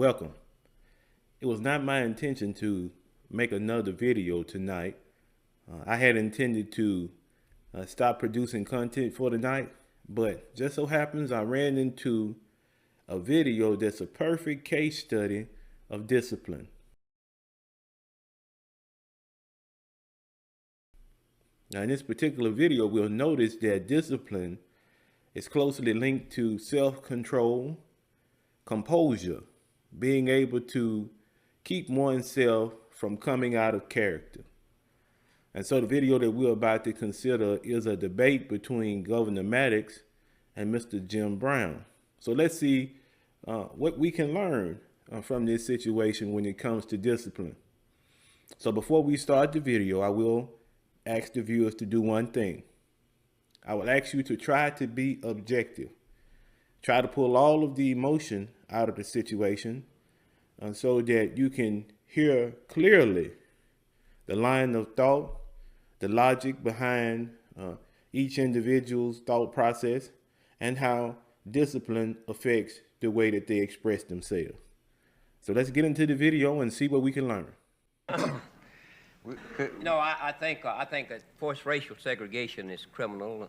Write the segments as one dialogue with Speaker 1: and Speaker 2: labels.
Speaker 1: Welcome. It was not my intention to make another video tonight. I had intended to stop producing content for tonight, but just so happens I ran into a video that's a perfect case study of discipline. Now, in this particular video, we'll notice that discipline is closely linked to self-control, composure, being able to keep oneself from coming out of character. And so the video that we're about to consider is a debate between Governor Maddox and Mr. Jim Brown. So let's see what we can learn from this situation when it comes to discipline. So before we start the video, I will ask the viewers to do one thing. I will ask you to try to be objective. Try to pull all of the emotion out of the situation so that you can hear clearly the line of thought, the logic behind each individual's thought process, and how discipline affects the way that they express themselves. So let's get into the video and see what we can learn.
Speaker 2: No, I think that forced racial segregation is criminal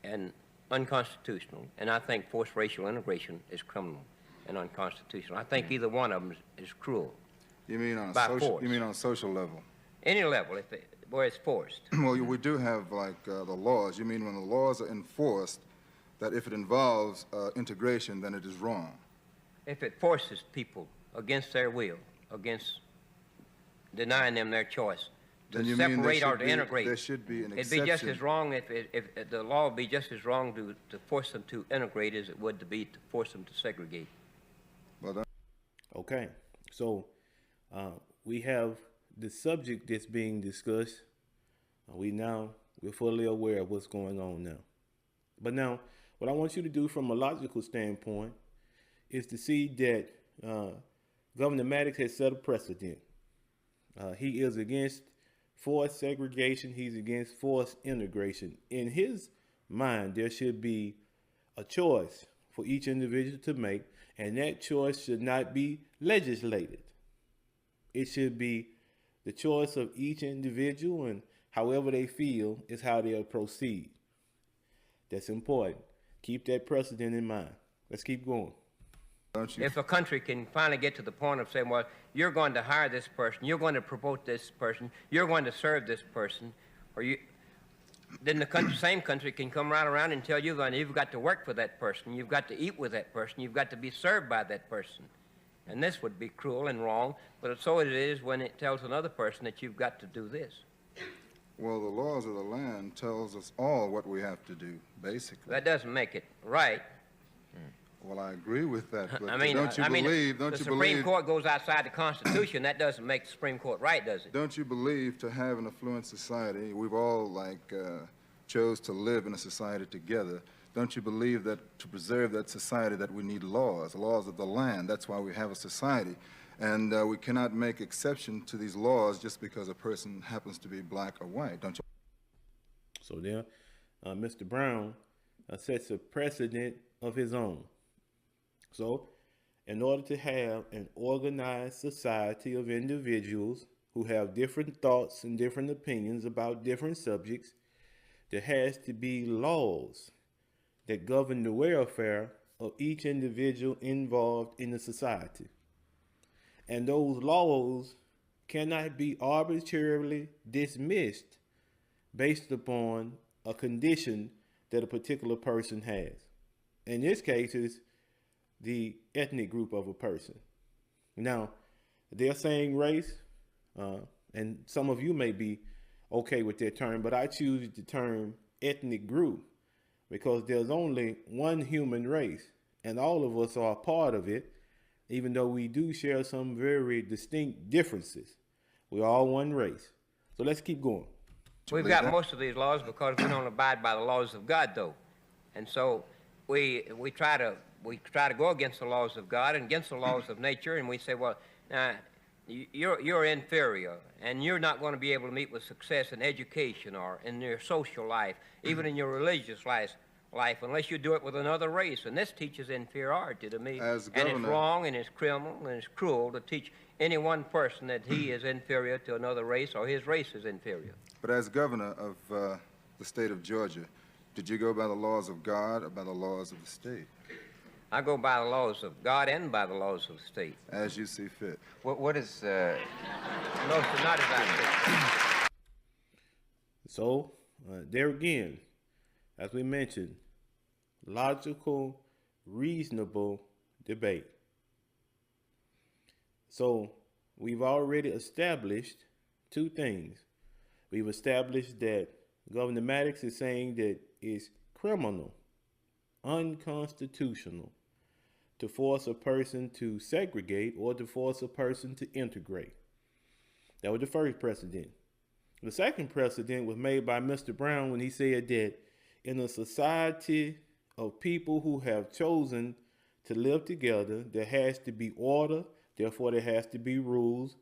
Speaker 2: and unconstitutional, and I think forced racial integration is criminal and unconstitutional. I think either one of them is cruel.
Speaker 3: You mean on a
Speaker 2: by
Speaker 3: social?
Speaker 2: force.
Speaker 3: You mean on a social level?
Speaker 2: Any level, where it's forced.
Speaker 3: Well, we do have like the laws. You mean when the laws are enforced, that if it involves integration, then it is wrong?
Speaker 2: If it forces people against their will, against denying them their choice, to separate or to integrate.
Speaker 3: There should be an exception.
Speaker 2: It'd be just as wrong if the law would be just as wrong to force them to integrate as it would to be to force them to segregate.
Speaker 3: Well,
Speaker 1: Okay, so we have the subject that's being discussed. We're fully aware of what's going on now. But now, what I want you to do from a logical standpoint is to see that Governor Maddox has set a precedent. He is against forced segregation. He's against forced integration. In his mind, there should be a choice for each individual to make, and that choice should not be legislated. It should be the choice of each individual, and however they feel is how they'll proceed. That's important. Keep that precedent in mind. Let's keep going.
Speaker 2: If a country can finally get to the point of saying, well, you're going to hire this person, you're going to promote this person, you're going to serve this person, then the same country can come right around and tell you that you've got to work for that person, you've got to eat with that person, you've got to be served by that person. And this would be cruel and wrong, but so it is when it tells another person that you've got to do this.
Speaker 3: Well, the laws of the land tells us all what we have to do, basically.
Speaker 2: That doesn't make it right.
Speaker 3: Well, I agree with that, but
Speaker 2: the Supreme Court goes outside the Constitution. That doesn't make the Supreme Court right, does it?
Speaker 3: Don't you believe to have an affluent society, we've all chose to live in a society together. Don't you believe that to preserve that society that we need laws of the land? That's why we have a society. And we cannot make exception to these laws just because a person happens to be black or white, don't you?
Speaker 1: So there, Mr. Brown sets a precedent of his own. So, in order to have an organized society of individuals who have different thoughts and different opinions about different subjects, there has to be laws that govern the welfare of each individual involved in the society. And those laws cannot be arbitrarily dismissed based upon a condition that a particular person has. In this case, it's the ethnic group of a person. Now, they're saying race, and some of you may be okay with that term, but I choose the term ethnic group because there's only one human race, and all of us are a part of it, even though we do share some very distinct differences. We're all one race. So let's keep going.
Speaker 2: We've got most of these laws because we don't abide by the laws of God, though. And so we try to go against the laws of God and against the laws of nature, and we say, well, now, you're inferior, and you're not going to be able to meet with success in education or in your social life, even in your religious life, life unless you do it with another race. And this teaches inferiority to me.
Speaker 3: As
Speaker 2: And it's
Speaker 3: governor-
Speaker 2: wrong and it's criminal and it's cruel to teach any one person that he is inferior to another race or his race is inferior.
Speaker 3: But as governor of the state of Georgia, did you go by the laws of God or by the laws of the state?
Speaker 2: I go by the laws of God and by the laws of the state.
Speaker 3: As you see fit.
Speaker 4: What is...
Speaker 2: No, sir, not as I say.
Speaker 1: So, there again, as we mentioned, logical, reasonable debate. So, we've already established two things. We've established that Governor Maddox is saying that it's criminal, unconstitutional, to force a person to segregate or to force a person to integrate. That was the first precedent. The second precedent was made by Mr. Brown when he said that in a society of people who have chosen to live together, there has to be order, therefore there has to be rules,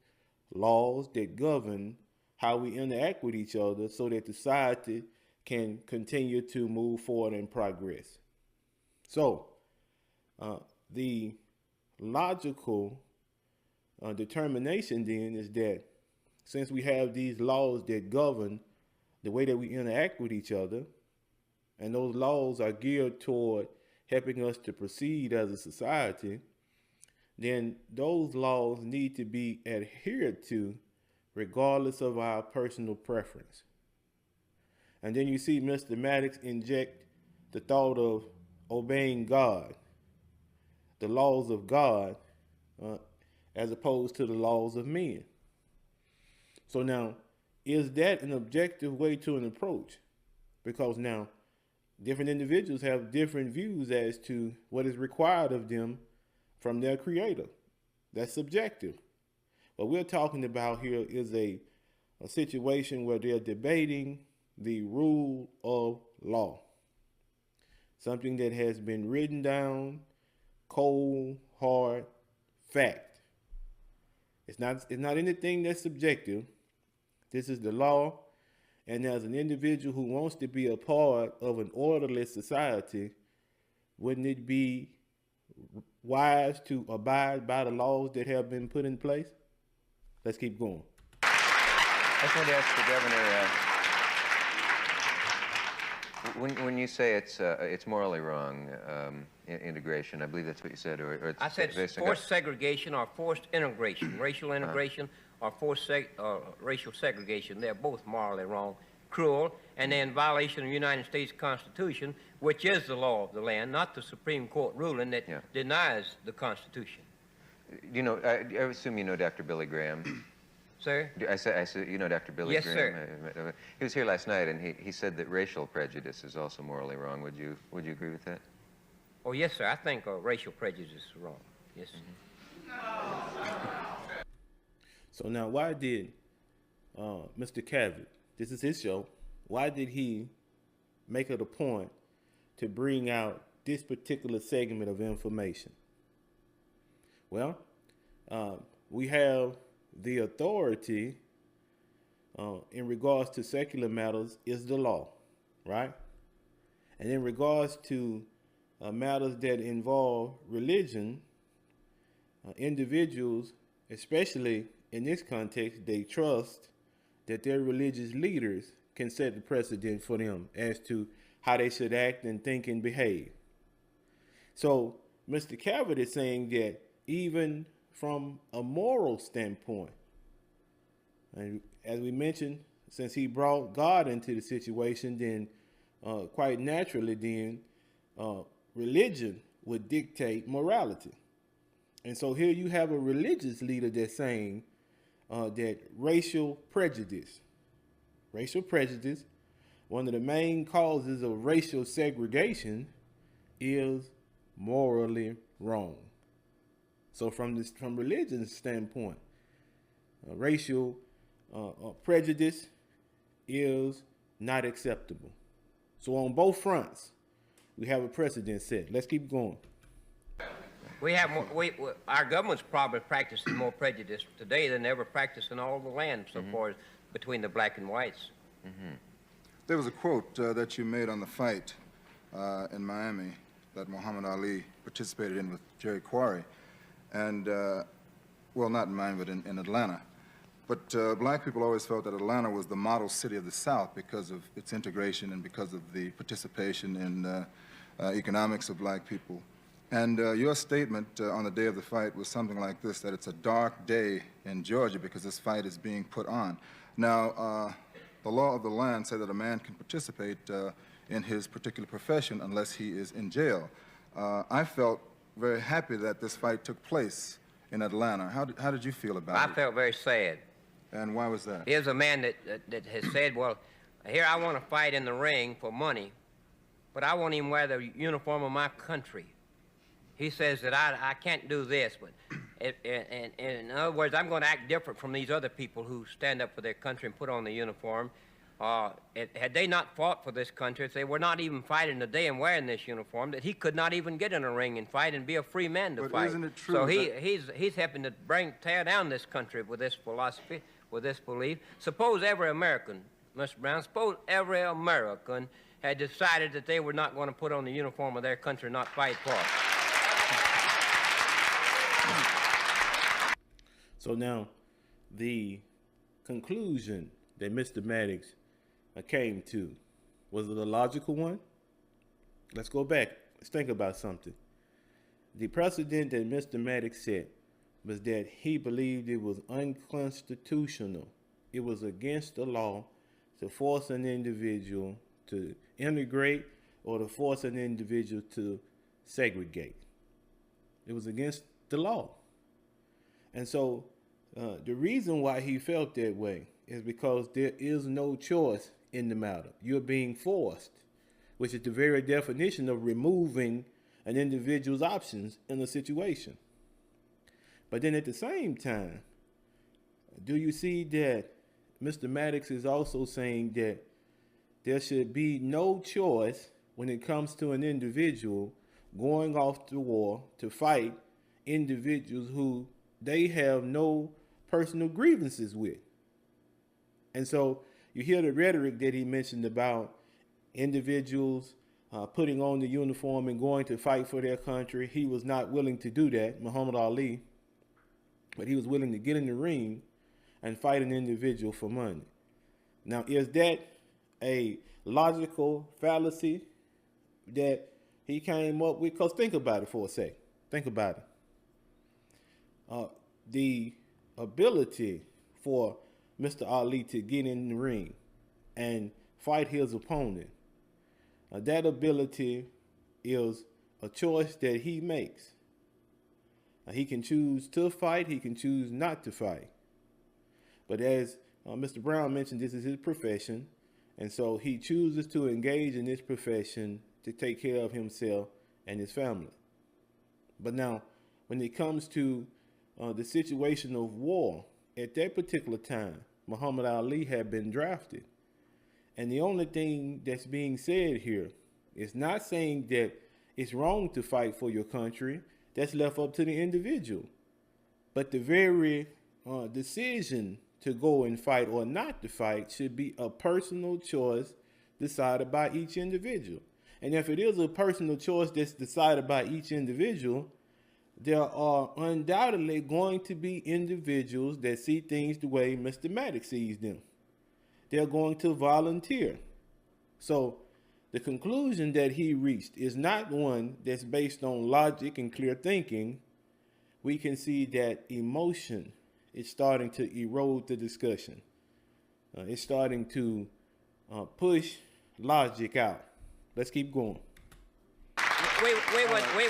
Speaker 1: laws that govern how we interact with each other so that society can continue to move forward and progress. So, the logical determination then is that since we have these laws that govern the way that we interact with each other, and those laws are geared toward helping us to proceed as a society, then those laws need to be adhered to regardless of our personal preference. And then you see Mr. Maddox inject the thought of obeying God, the laws of God, as opposed to the laws of men. So now, is that an objective way to an approach? Because now, different individuals have different views as to what is required of them from their creator. That's subjective. What we're talking about here is a situation where they're debating the rule of law. Something that has been written down, cold, hard fact. It's not anything that's subjective. This is the law. And as an individual who wants to be a part of an orderly society, wouldn't it be wise to abide by the laws that have been put in place? Let's keep going.
Speaker 4: I just wanted to ask the governor, when you say it's morally wrong, integration, I believe that's what you said, or it's
Speaker 2: I said forced segregation or forced integration, racial integration or forced racial segregation. They're both morally wrong, cruel, and they're in violation of the United States Constitution, which is the law of the land, not the Supreme Court ruling that denies the Constitution.
Speaker 4: You know, I assume you know Dr. Billy Graham.
Speaker 2: Sir?
Speaker 4: I said, you know Dr. Billy Graham?
Speaker 2: Yes, sir.
Speaker 4: He was here last night, and he said that racial prejudice is also morally wrong. Would you agree with that?
Speaker 2: Oh, yes, sir. I think racial prejudice is wrong. Yes, sir.
Speaker 1: So now, why did Mr. Cavett, this is his show, why did he make it a point to bring out this particular segment of information? Well, we have the authority in regards to secular matters is the law, right? And in regards to matters that involve religion, individuals, especially in this context, they trust that their religious leaders can set the precedent for them as to how they should act and think and behave. So Mr. Cavett is saying that even from a moral standpoint, and as we mentioned, since he brought God into the situation, then quite naturally then religion would dictate morality. And so here you have a religious leader that's saying that racial prejudice, one of the main causes of racial segregation, is morally wrong. So from religion's standpoint, racial prejudice is not acceptable. So on both fronts, we have a precedent set. Let's keep going.
Speaker 2: We have more, our government's probably practicing more prejudice today than they ever practiced in all the land so far as between the black and whites.
Speaker 3: There was a quote that you made on the fight in Miami that Muhammad Ali participated in with Jerry Quarry. And, well, not in Miami, but in Atlanta. But black people always felt that Atlanta was the model city of the South because of its integration and because of the participation in economics of black people. And your statement on the day of the fight was something like this, that it's a dark day in Georgia because this fight is being put on. Now, the law of the land said that a man can participate in his particular profession unless he is in jail. I felt very happy that this fight took place in Atlanta. How did you feel about it?
Speaker 2: I felt very sad.
Speaker 3: And why was that?
Speaker 2: Here's a man that has said, well, here I want to fight in the ring for money, but I won't even wear the uniform of my country. He says that I can't do this, but in other words, I'm going to act different from these other people who stand up for their country and put on the uniform. Had they not fought for this country, if they were not even fighting today and wearing this uniform, that he could not even get in a ring and fight and be a free man to
Speaker 3: but
Speaker 2: fight.
Speaker 3: Isn't it true
Speaker 2: so he's helping to tear down this country with this philosophy, with this belief. Suppose every American, Mr. Brown, suppose every American had decided that they were not going to put on the uniform of their country and not fight for it.
Speaker 1: So now, the conclusion that Mr. Maddox came to, was it a logical one? Let's go back. Let's think about something. The precedent that Mr. Maddox set was that he believed it was unconstitutional. It was against the law to force an individual to integrate or to force an individual to segregate. It was against the law. And so the reason why he felt that way is because there is no choice in the matter. You're being forced, which is the very definition of removing an individual's options in a situation. But then at the same time, do you see that Mr. Maddox is also saying that there should be no choice when it comes to an individual going off to war to fight individuals who they have no personal grievances with? And so you hear the rhetoric that he mentioned about individuals putting on the uniform and going to fight for their country. He was not willing to do that, Muhammad Ali, but he was willing to get in the ring and fight an individual for money. Now, is that a logical fallacy that he came up with? Because think about it for a sec. Think about it. The ability for Mr. Ali to get in the ring and fight his opponent, that ability is a choice that he makes. He can choose to fight, he can choose not to fight. But as Mr. Brown mentioned, this is his profession, and so he chooses to engage in this profession to take care of himself and his family. But now, when it comes to the situation of war, at that particular time, Muhammad Ali had been drafted. And the only thing that's being said here is not saying that it's wrong to fight for your country. That's left up to the individual. But the very decision to go and fight or not to fight should be a personal choice decided by each individual. And if it is a personal choice that's decided by each individual, there are undoubtedly going to be individuals that see things the way Mr. Maddox sees them. They're going to volunteer. So the conclusion that he reached is not one that's based on logic and clear thinking. We can see that emotion is starting to erode the discussion. It's starting to push logic out. Let's keep going.
Speaker 2: We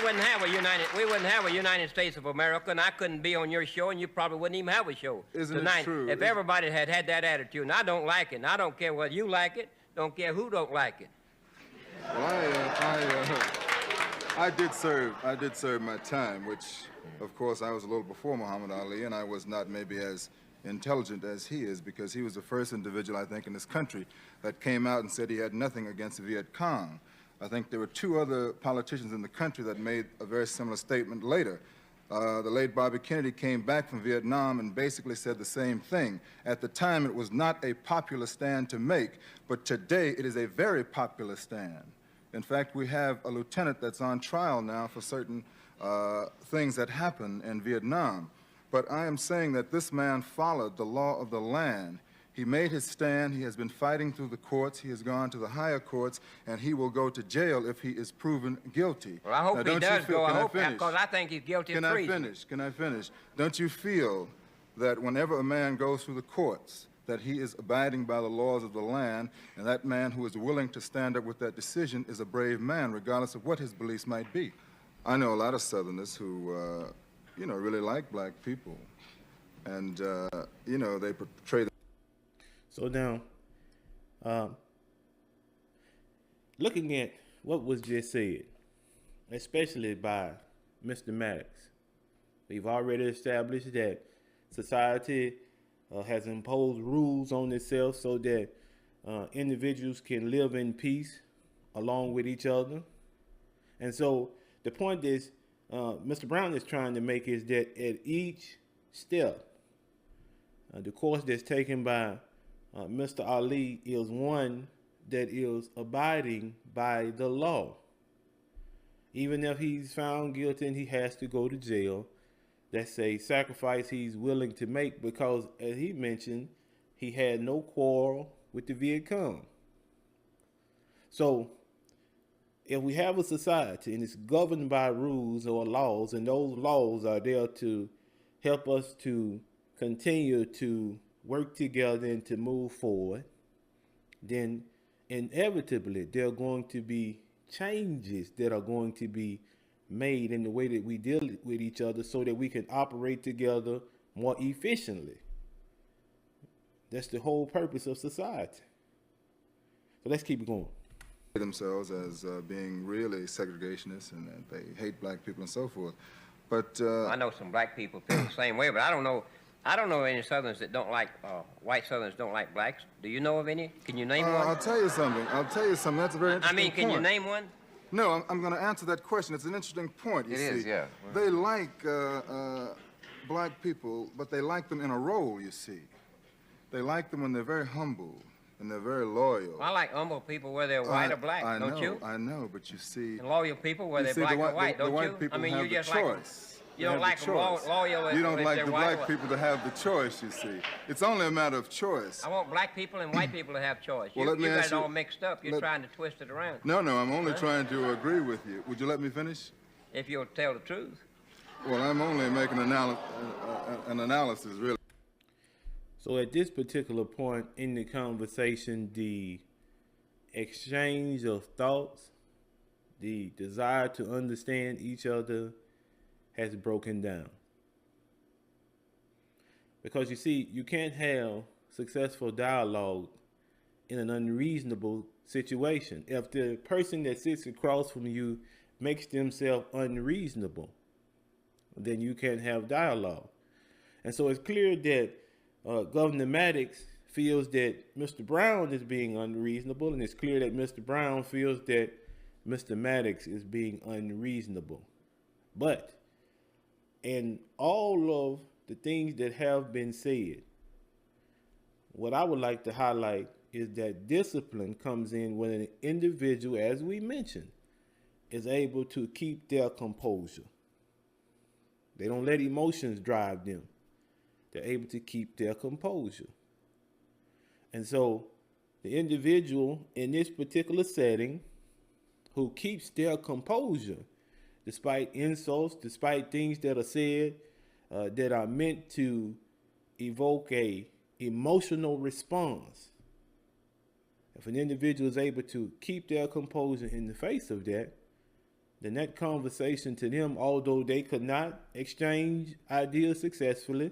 Speaker 2: wouldn't have a United States of America, and I couldn't be on your show, and you probably wouldn't even have a show tonight.
Speaker 3: It true?
Speaker 2: If everybody had that attitude, and I don't like it, and I don't care whether you like it, don't care who don't like it.
Speaker 3: Well, I did serve my time, which, of course, I was a little before Muhammad Ali, and I was not maybe as intelligent as he is, because he was the first individual, I think, in this country that came out and said he had nothing against the Viet Cong. I think there were two other politicians in the country that made a very similar statement later. The late Bobby Kennedy came back from Vietnam and basically said the same thing. At the time, it was not a popular stand to make, but today it is a very popular stand. In fact, we have a lieutenant that's on trial now for certain things that happened in Vietnam. But I am saying that this man followed the law of the land. He made his stand. He has been fighting through the courts. He has gone to the higher courts, and he will go to jail if he is proven guilty.
Speaker 2: Well, I hope
Speaker 3: now,
Speaker 2: he does go. I hope,
Speaker 3: finish?
Speaker 2: because I think he's guilty of treason.
Speaker 3: Can I finish? Can I finish? Don't you feel that whenever a man goes through the courts, that he is abiding by the laws of the land, and that man who is willing to stand up with that decision is a brave man, regardless of what his beliefs might be? I know a lot of Southerners who, you know, really like black people, and, you know, they portray them.
Speaker 1: So now, looking at what was just said, especially by Mr. Maddox, we've already established that society has imposed rules on itself so that individuals can live in peace along with each other. And so the point is, Mr. Brown is trying to make is that at each step, the course that's taken by Mr. Ali is one that is abiding by the law. Even if he's found guilty and he has to go to jail, that's a sacrifice he's willing to make because, as he mentioned, he had no quarrel with the Viet Cong. So if we have a society and it's governed by rules or laws, and those laws are there to help us to continue to work together and to move forward, then inevitably there are going to be changes that are going to be made in the way that we deal with each other so that we can operate together more efficiently. That's the whole purpose of society. So let's keep it going.
Speaker 3: Themselves as being really segregationists and that they hate black people and so forth. But
Speaker 2: I know some black people feel the same way, but I don't know any Southerners that don't like, white Southerners don't like blacks. Do you know of any? Can you name one?
Speaker 3: I'll tell you something. That's a very interesting point.
Speaker 2: Can you name one?
Speaker 3: No, I'm going to answer that question. It's an interesting point, you see.
Speaker 4: It is, yeah.
Speaker 3: They like black people, but they like them in a role, you see. They like them when they're very humble and they're very loyal.
Speaker 2: I like humble people whether they're white or black, don't you?
Speaker 3: I know, but you see...
Speaker 2: And loyal people whether they're black or white, don't you?
Speaker 3: The white people have the choice.
Speaker 2: You don't like them loyal
Speaker 3: You don't like the black people to have the choice, you see. It's only a matter of choice.
Speaker 2: I want black people and white people to have choice.
Speaker 3: Well,
Speaker 2: You got it all mixed up. You're trying to twist it around.
Speaker 3: No, I'm only trying to agree with you. Would you let me finish?
Speaker 2: If you'll tell the truth.
Speaker 3: Well, I'm only making an analysis, really.
Speaker 1: So at this particular point in the conversation, the exchange of thoughts, the desire to understand each other has broken down. Because you see, you can't have successful dialogue in an unreasonable situation. If the person that sits across from you makes themselves unreasonable, then you can't have dialogue. And so it's clear that Governor Maddox feels that Mr. Brown is being unreasonable, and it's clear that Mr. Brown feels that Mr. Maddox is being unreasonable. But in all of the things that have been said, what I would like to highlight is that discipline comes in when an individual, as we mentioned, is able to keep their composure. They don't let emotions drive them. They're able to keep their composure. And so the individual in this particular setting who keeps their composure, despite insults, despite things that are said that are meant to evoke a emotional response. If an individual is able to keep their composure in the face of that, then that conversation to them, although they could not exchange ideas successfully,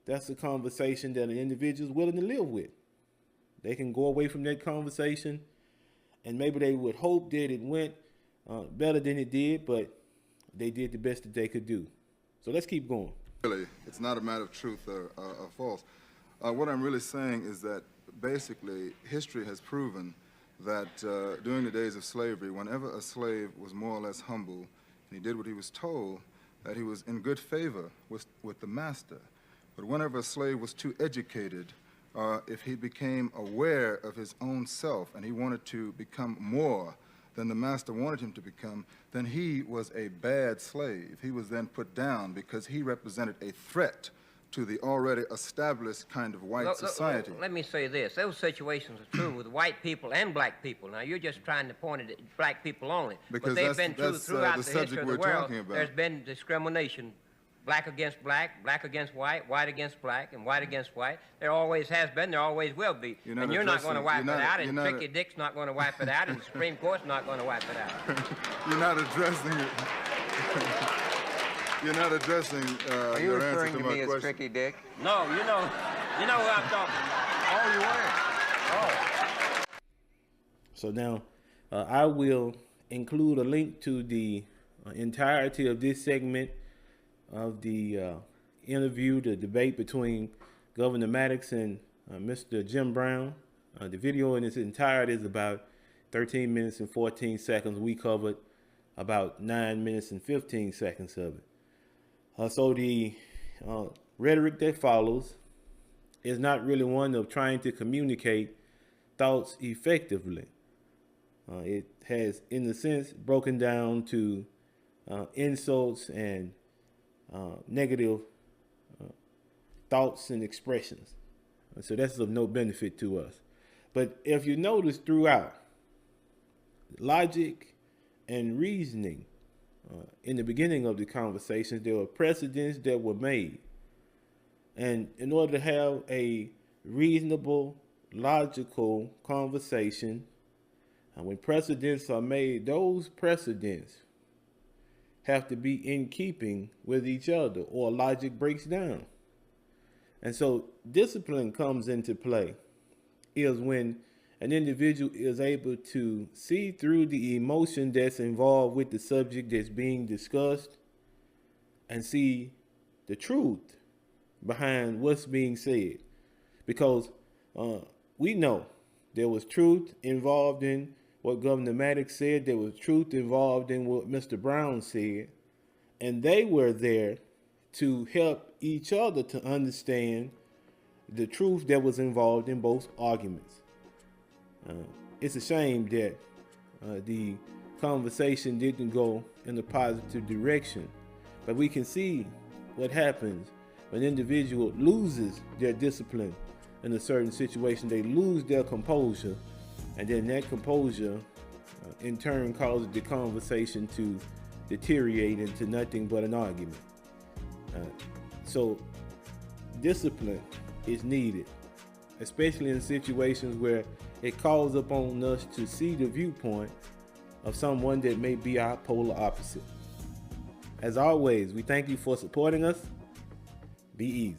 Speaker 1: that's a conversation that an individual is willing to live with. They can go away from that conversation and maybe they would hope that it went better than it did, but they did the best that they could do. So let's keep going.
Speaker 3: Really, it's not a matter of truth or false. What I'm really saying is that basically history has proven that during the days of slavery, whenever a slave was more or less humble and he did what he was told, that he was in good favor with the master. But whenever a slave was too educated, if he became aware of his own self and he wanted to become more than the master wanted him to become, then he was a bad slave. He was then put down because he represented a threat to the already established kind of white society.
Speaker 2: Let me say this. Those situations are true with white people and black people. Now, you're just trying to point it at black people only.
Speaker 3: Because
Speaker 2: but they've been
Speaker 3: that's
Speaker 2: throughout
Speaker 3: the
Speaker 2: the history
Speaker 3: subject
Speaker 2: of the
Speaker 3: we're
Speaker 2: world.
Speaker 3: talking about.
Speaker 2: There's been discrimination. Black against black, black against white, white against black, and white against white. There always has been, there always will be. And you're not going to wipe it out, and Tricky Dick's not going to wipe it out, and the Supreme Court's not going to wipe it out.
Speaker 3: You're not addressing it. You're not addressing
Speaker 4: Are you
Speaker 3: your
Speaker 4: referring
Speaker 3: answer
Speaker 4: to
Speaker 3: to my
Speaker 4: me as
Speaker 3: question.
Speaker 4: Tricky Dick?
Speaker 2: No, you know who I'm talking about.
Speaker 4: Oh, you weren't? Oh.
Speaker 1: So now I will include a link to the entirety of this segment of the interview, the debate between Governor Maddox and Mr. Jim Brown. The video in its entirety is about 13 minutes and 14 seconds. We covered about 9 minutes and 15 seconds of it. So the rhetoric that follows is not really one of trying to communicate thoughts effectively. It has, in a sense, broken down to insults and negative thoughts and expressions. So that's of no benefit to us. But if you notice throughout, logic and reasoning, in the beginning of the conversations, there were precedents that were made. And in order to have a reasonable, logical conversation, when precedents are made, those precedents have to be in keeping with each other, or logic breaks down. And so discipline comes into play is when an individual is able to see through the emotion that's involved with the subject that's being discussed and see the truth behind what's being said. Because we know there was truth involved in what Governor Maddox said. There was truth involved in what Mr. Brown said. And they were there to help each other to understand the truth that was involved in both arguments. It's a shame that the conversation didn't go in a positive direction. But we can see what happens when an individual loses their discipline in a certain situation. They lose their composure, and then that composure in turn causes the conversation to deteriorate into nothing but an argument. So discipline is needed, especially in situations where it calls upon us to see the viewpoint of someone that may be our polar opposite. As always, we thank you for supporting us. Be easy.